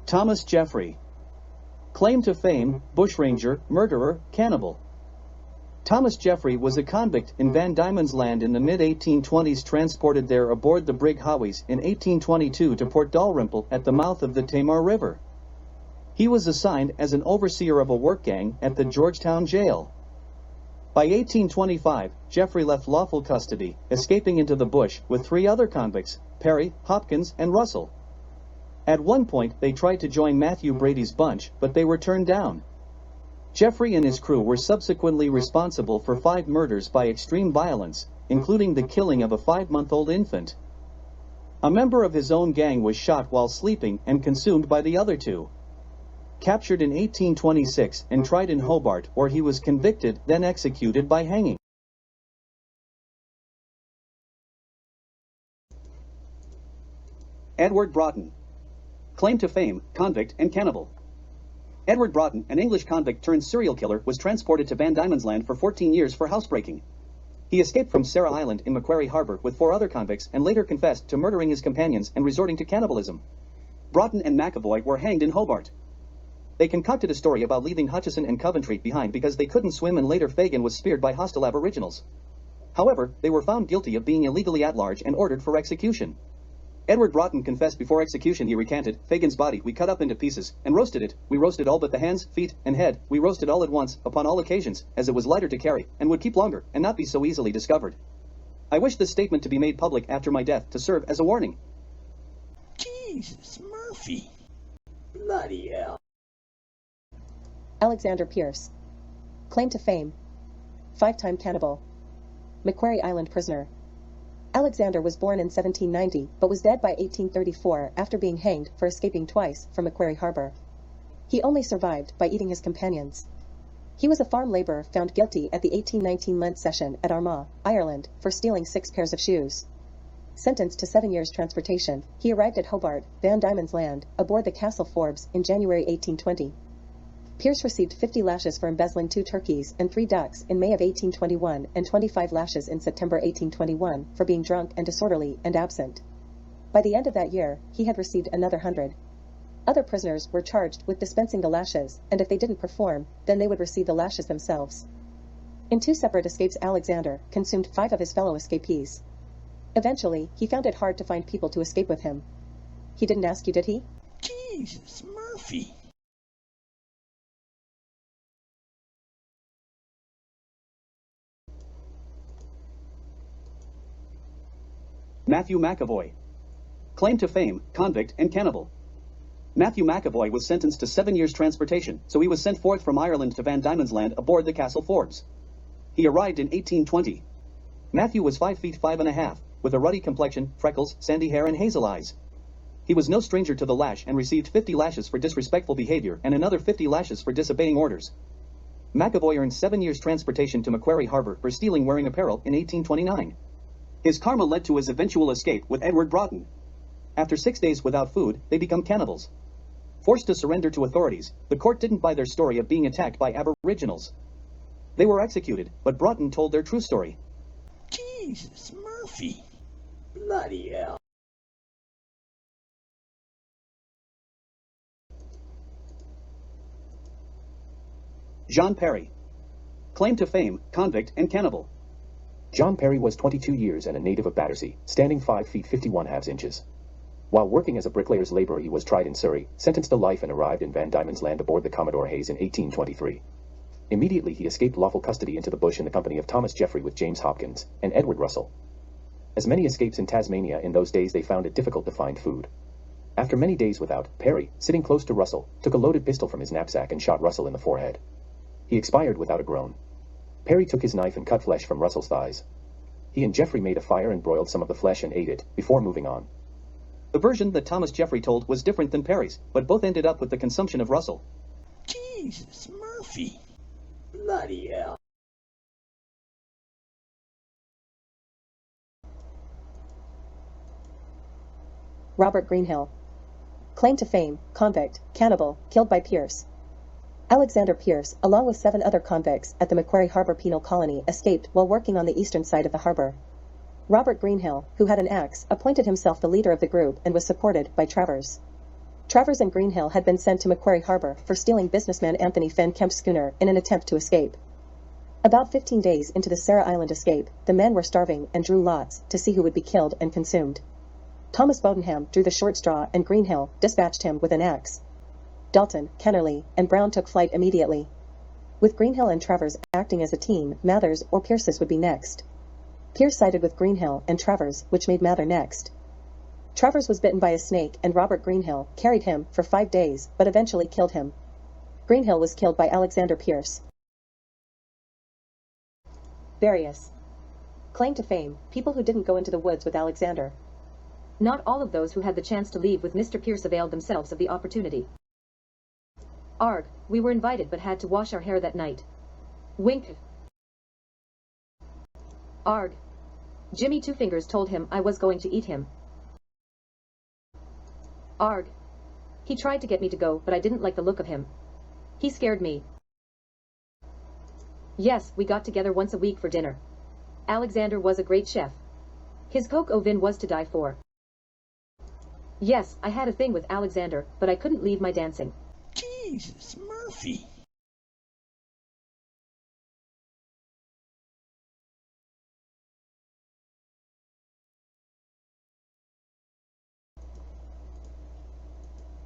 Thomas Jeffrey. Claim to fame, bushranger, murderer, cannibal. Thomas Jeffrey was a convict in Van Diemen's Land in the mid-1820s, transported there aboard the brig Howes in 1822 to Port Dalrymple at the mouth of the Tamar River. He was assigned as an overseer of a work gang at the Georgetown jail. By 1825, Jeffrey left lawful custody, escaping into the bush with 3 other convicts, Perry, Hopkins, and Russell. At one point, they tried to join Matthew Brady's bunch, but they were turned down. Jeffrey and his crew were subsequently responsible for 5 murders by extreme violence, including the killing of a 5-month-old infant. A member of his own gang was shot while sleeping and consumed by the other 2. Captured in 1826 and tried in Hobart, where he was convicted, then executed by hanging. Edward Broughton. Claim to fame, convict and cannibal. Edward Broughton, an English convict turned serial killer, was transported to Van Diemen's Land for 14 years for housebreaking. He escaped from Sarah Island in Macquarie Harbour with 4 other convicts and later confessed to murdering his companions and resorting to cannibalism. Broughton and McAvoy were hanged in Hobart. They concocted a story about leaving Hutchison and Coventry behind because they couldn't swim, and later Fagan was speared by hostile aboriginals. However, they were found guilty of being illegally at large and ordered for execution. Edward Broughton confessed before execution. He recanted, "Fagan's body we cut up into pieces, and roasted it. We roasted all but the hands, feet, and head. We roasted all at once, upon all occasions, as it was lighter to carry, and would keep longer, and not be so easily discovered. I wish this statement to be made public after my death, to serve as a warning." Jesus, Murphy. Bloody hell. Alexander Pierce. Claim to fame. 5-time cannibal. Macquarie Island prisoner. Alexander was born in 1790, but was dead by 1834 after being hanged for escaping twice from Macquarie Harbour. He only survived by eating his companions. He was a farm labourer found guilty at the 1819 Lent session at Armagh, Ireland, for stealing 6 pairs of shoes. Sentenced to 7 years transportation, he arrived at Hobart, Van Diemen's Land, aboard the Castle Forbes in January 1820. Pierce received 50 lashes for embezzling 2 turkeys and 3 ducks in May of 1821 and 25 lashes in September 1821 for being drunk and disorderly and absent. By the end of that year, he had received another 100. Other prisoners were charged with dispensing the lashes, and if they didn't perform, then they would receive the lashes themselves. In 2 separate escapes, Alexander consumed 5 of his fellow escapees. Eventually, he found it hard to find people to escape with him. He didn't ask you, did he? Jesus, Murphy. Matthew McAvoy. Claim to fame, convict and cannibal. Matthew McAvoy was sentenced to 7 years transportation, so he was sent forth from Ireland to Van Diemen's Land aboard the Castle Forbes. He arrived in 1820. Matthew was 5 feet 5 and a half, with a ruddy complexion, freckles, sandy hair and hazel eyes. He was no stranger to the lash and received 50 lashes for disrespectful behavior and another 50 lashes for disobeying orders. McAvoy earned 7 years transportation to Macquarie Harbour for stealing wearing apparel in 1829. His karma led to his eventual escape with Edward Broughton. After 6 days without food, they become cannibals. Forced to surrender to authorities, the court didn't buy their story of being attacked by aboriginals. They were executed, but Broughton told their true story. Jesus, Murphy. Bloody hell. John Perry. Claim to fame, convict and cannibal. John Perry was 22 years and a native of Battersea, standing 5 feet 51/2 inches. While working as a bricklayer's labourer, he was tried in Surrey, sentenced to life, and arrived in Van Diemen's Land aboard the Commodore Hayes in 1823. Immediately he escaped lawful custody into the bush in the company of Thomas Jeffrey with James Hopkins and Edward Russell. As many escapes in Tasmania in those days, they found it difficult to find food. After many days without, Perry, sitting close to Russell, took a loaded pistol from his knapsack and shot Russell in the forehead. He expired without a groan. Perry took his knife and cut flesh from Russell's thighs. He and Jeffrey made a fire and broiled some of the flesh and ate it, before moving on. The version that Thomas Jeffrey told was different than Perry's, but both ended up with the consumption of Russell. Jesus, Murphy. Bloody hell. Robert Greenhill. Claim to fame, convict, cannibal, killed by Pierce. Alexander Pierce, along with 7 other convicts at the Macquarie Harbour Penal Colony, escaped while working on the eastern side of the harbour. Robert Greenhill, who had an axe, appointed himself the leader of the group and was supported by Travers. Travers and Greenhill had been sent to Macquarie Harbour for stealing businessman Anthony Van Kemp's schooner in an attempt to escape. About 15 days into the Sarah Island escape, the men were starving and drew lots to see who would be killed and consumed. Thomas Bodenham drew the short straw and Greenhill dispatched him with an axe. Dalton, Kennerly, and Brown took flight immediately. With Greenhill and Travers acting as a team, Mathers or Pierce's would be next. Pierce sided with Greenhill and Travers, which made Mather next. Travers was bitten by a snake and Robert Greenhill carried him for 5 days, but eventually killed him. Greenhill was killed by Alexander Pierce. Various. Claim to fame, people who didn't go into the woods with Alexander. Not all of those who had the chance to leave with Mr. Pierce availed themselves of the opportunity. Arg, we were invited but had to wash our hair that night. Wink. Arg. Jimmy Two Fingers told him I was going to eat him. Arg. He tried to get me to go, but I didn't like the look of him. He scared me. Yes, we got together once a week for dinner. Alexander was a great chef. His coq au vin was to die for. Yes, I had a thing with Alexander, but I couldn't leave my dancing. Jesus, Murphy.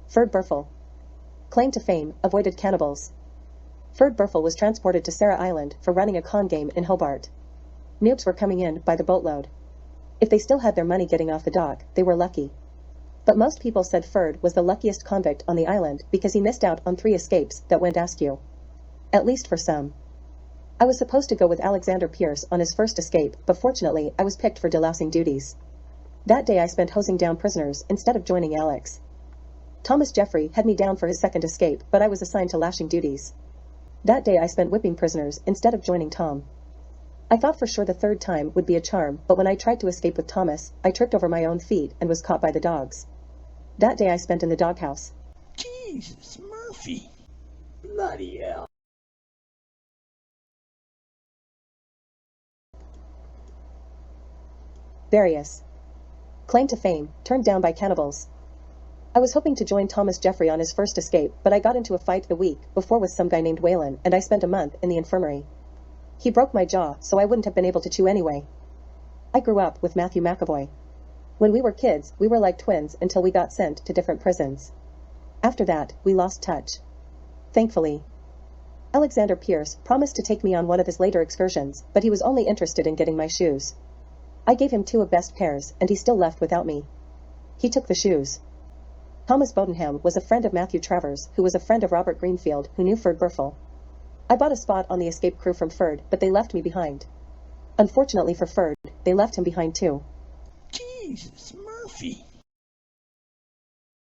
Ferd Burfel. Claim to fame, avoided cannibals. Ferd Burfel was transported to Sarah Island for running a con game in Hobart. Noobs were coming in by the boatload. If they still had their money getting off the dock, they were lucky. But most people said Ferd was the luckiest convict on the island because he missed out on 3 escapes that went askew. At least for some. I was supposed to go with Alexander Pierce on his first escape, but fortunately I was picked for delousing duties. That day I spent hosing down prisoners instead of joining Alex. Thomas Jeffrey had me down for his second escape, but I was assigned to lashing duties. That day I spent whipping prisoners instead of joining Tom. I thought for sure the 3rd time would be a charm, but when I tried to escape with Thomas, I tripped over my own feet and was caught by the dogs. That day I spent in the doghouse. Jesus, Murphy. Bloody hell. Various. Claim to fame, turned down by cannibals. I was hoping to join Thomas Jeffrey on his first escape, but I got into a fight the week before with some guy named Whalen, and I spent a month in the infirmary. He broke my jaw, so I wouldn't have been able to chew anyway. I grew up with Matthew McAvoy. When we were kids, we were like twins until we got sent to different prisons. After that, we lost touch. Thankfully. Alexander Pierce promised to take me on one of his later excursions, but he was only interested in getting my shoes. I gave him 2 of best pairs, and he still left without me. He took the shoes. Thomas Bodenham was a friend of Matthew Travers, who was a friend of Robert Greenfield, who knew Ferd Burfel. I bought a spot on the escape crew from Ferd, but they left me behind. Unfortunately for Ferd, they left him behind too. Jesus, Murphy.